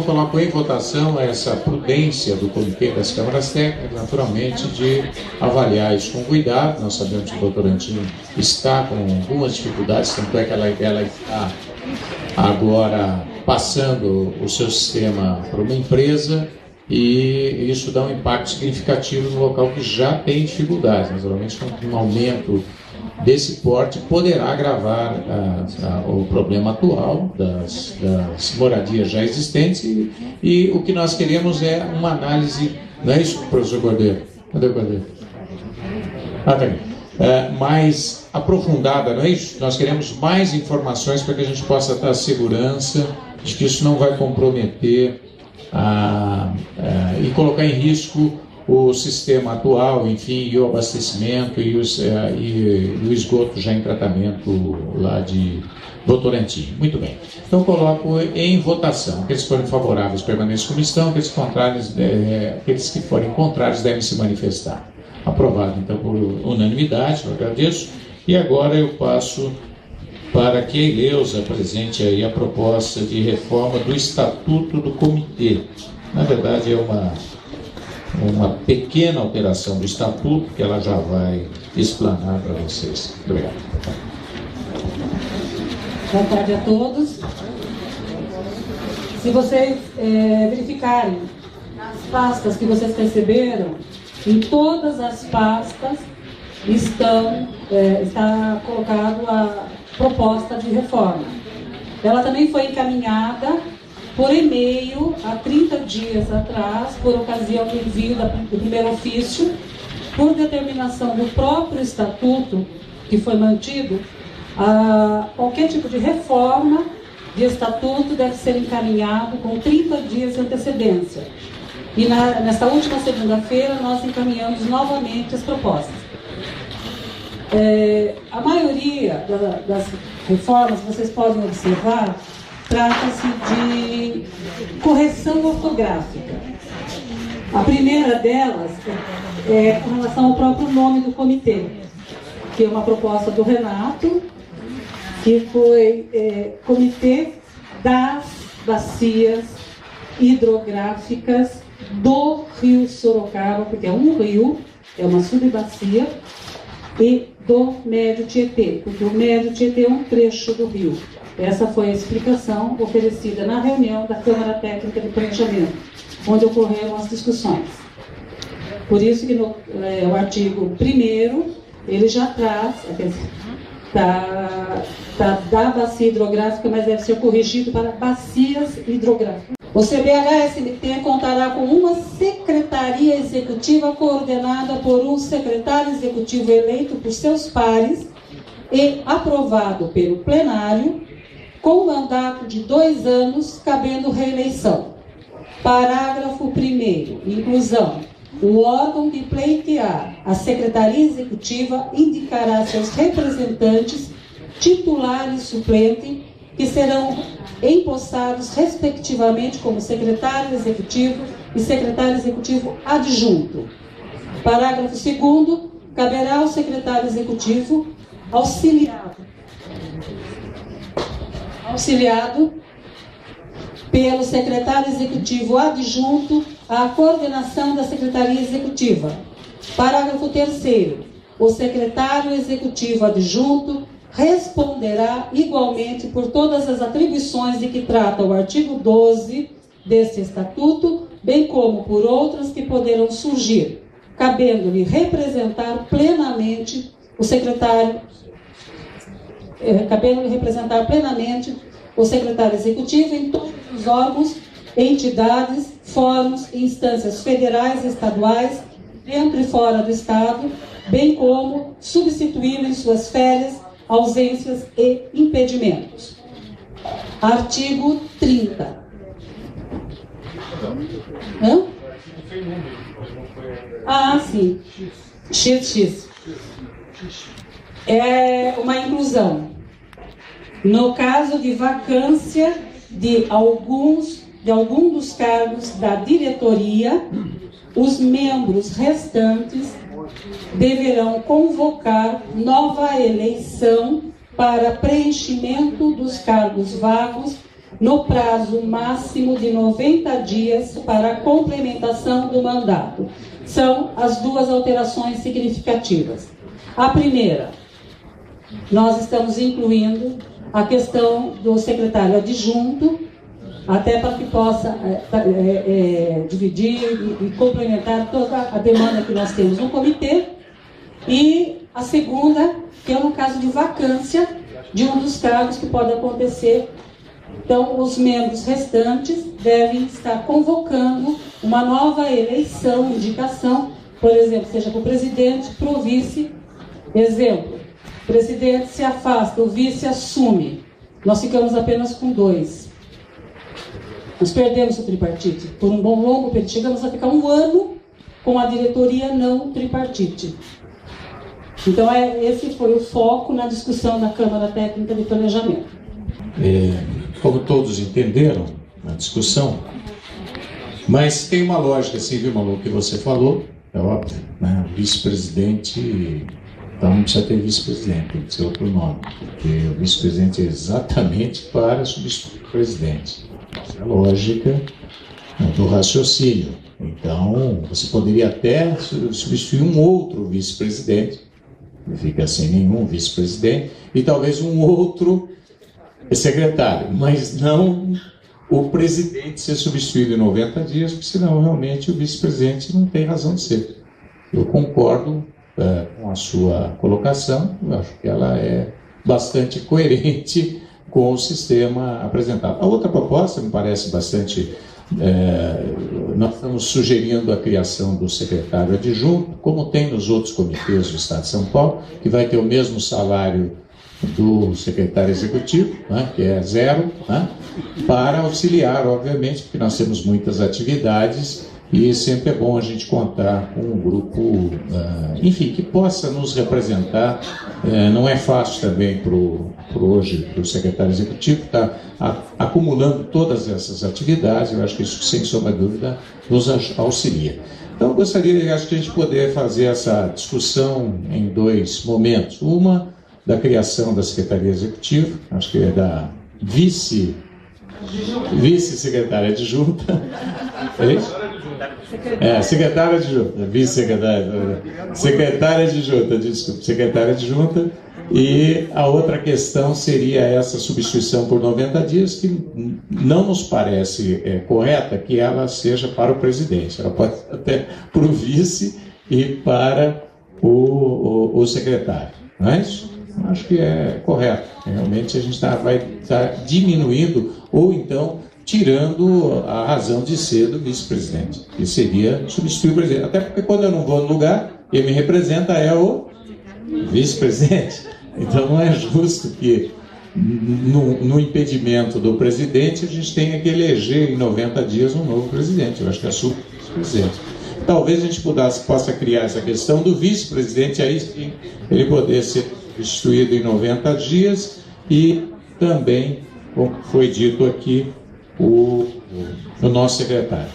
coloco em votação essa prudência do Comitê das Câmaras Técnicas, naturalmente, de avaliar isso com cuidado. Nós sabemos que o Votorantim está com algumas dificuldades, tanto é que ela está agora passando o seu sistema para uma empresa, e isso dá um impacto significativo no local que já tem dificuldades. Naturalmente, com um aumento desse porte poderá agravar o problema atual das moradias já existentes, e o que nós queremos é uma análise, não é isso, professor Cordeiro? Cadê o Cordeiro? Tá aqui. Mais aprofundada, não é isso? Nós queremos mais informações para que a gente possa ter a segurança de que isso não vai comprometer e colocar em risco o sistema atual, enfim, e o abastecimento e o esgoto já em tratamento lá de Votorantim. Muito bem. Então, coloco em votação. Aqueles que forem favoráveis permaneçam como estão, aqueles que forem contrários devem se manifestar. Aprovado, então, por unanimidade, eu agradeço. E agora eu passo para que a Ileusa apresente aí a proposta de reforma do Estatuto do Comitê. Na verdade, é uma pequena alteração do Estatuto que ela já vai explanar para vocês. Obrigado. Boa tarde a todos. Se vocês verificarem as pastas que vocês receberam, em todas as pastas está colocado a proposta de reforma. Ela também foi encaminhada por e-mail há 30 dias atrás, por ocasião do envio do primeiro ofício, por determinação do próprio estatuto que foi mantido. Qualquer tipo de reforma de estatuto deve ser encaminhado com 30 dias de antecedência. E nesta última segunda-feira nós encaminhamos novamente as propostas. A maioria das reformas, vocês podem observar, trata-se de correção ortográfica. A primeira delas é com relação ao próprio nome do comitê, que é uma proposta do Renato, que foi Comitê das Bacias Hidrográficas do Rio Sorocaba, porque é um rio, é uma subbacia, e do Médio Tietê, porque o Médio Tietê é um trecho do rio. Essa foi a explicação oferecida na reunião da Câmara Técnica de Planejamento, onde ocorreram as discussões. Por isso que o artigo 1º, ele já traz, da bacia hidrográfica, mas deve ser corrigido para bacias hidrográficas. O CBH-SMT contará com uma secretaria executiva coordenada por um secretário executivo eleito por seus pares e aprovado pelo plenário, com mandato de 2 anos, cabendo reeleição. Parágrafo 1º. Inclusão. O órgão que pleitear a Secretaria Executiva indicará seus representantes, titular e suplente, que serão empossados, respectivamente, como secretário executivo e secretário executivo adjunto. Parágrafo 2º. Caberá ao secretário executivo auxiliado pelo secretário executivo adjunto à coordenação da Secretaria Executiva. Parágrafo 3º. O secretário executivo adjunto responderá igualmente por todas as atribuições de que trata o artigo 12 deste Estatuto, bem como por outras que poderão surgir, cabendo-lhe representar plenamente o secretário executivo em todos os órgãos, entidades, fóruns e instâncias federais e estaduais, dentro e fora do Estado, bem como substituí-lo em suas férias, ausências e impedimentos. Artigo 30. Hã? Sim. XX. É uma inclusão. No caso de vacância de algum dos cargos da diretoria, os membros restantes deverão convocar nova eleição para preenchimento dos cargos vagos no prazo máximo de 90 dias para a complementação do mandato. São as duas alterações significativas. A primeira, nós estamos incluindo a questão do secretário adjunto, até para que possa dividir e complementar toda a demanda que nós temos no comitê. E a segunda, que é no caso de vacância de um dos cargos que pode acontecer. Então, os membros restantes devem estar convocando uma nova eleição, indicação, por exemplo, seja para o presidente, para o vice. Exemplo, o presidente se afasta, o vice assume. Nós ficamos apenas com 2. Nós perdemos o tripartite por um bom longo período. Chegamos a ficar 1 ano com a diretoria não tripartite. Então, esse foi o foco na discussão da Câmara Técnica de Planejamento. Como todos entenderam na discussão, mas tem uma lógica, assim, viu, Malu, que você falou, é óbvio, né? O vice-presidente, então não precisa ter vice-presidente, tem que ser outro nome, porque o vice-presidente é exatamente para substituir o presidente. Essa é a lógica do raciocínio. Então, você poderia até substituir um outro vice-presidente, que fica sem nenhum vice-presidente, e talvez um outro secretário, mas não o presidente ser substituído em 90 dias, porque senão realmente o vice-presidente não tem razão de ser. Eu concordo com a sua colocação, eu acho que ela é bastante coerente com o sistema apresentado. A outra proposta me parece bastante... nós estamos sugerindo a criação do secretário adjunto, como tem nos outros comitês do Estado de São Paulo, que vai ter o mesmo salário do secretário executivo, né, que é 0, né, para auxiliar, obviamente, porque nós temos muitas atividades e sempre é bom a gente contar com um grupo, enfim, que possa nos representar. Não é fácil também hoje para o secretário executivo estar acumulando todas essas atividades. Eu acho que isso, sem sombra de dúvida, nos auxilia. Então, eu gostaria, acho que a gente poder fazer essa discussão em 2 momentos. Uma, da criação da Secretaria Executiva, acho que é da vice-secretária adjunta. Secretária adjunta, vice-secretária, secretária adjunta, desculpa, secretária adjunta. E a outra questão seria essa substituição por 90 dias, que não nos parece correta que ela seja para o presidente, ela pode ser até para o vice e para o secretário, não é isso? Acho que é correto. Realmente a gente vai estar diminuindo ou então tirando a razão de ser do vice-presidente, que seria substituir o presidente. Até porque quando eu não vou no lugar, quem me representa é o vice-presidente. Então não é justo que no impedimento do presidente a gente tenha que eleger em 90 dias um novo presidente. Eu acho que é vice-presidente. Talvez a gente possa criar essa questão do vice-presidente, aí sim ele poder ser substituído em 90 dias e também, como foi dito aqui, o nosso secretário.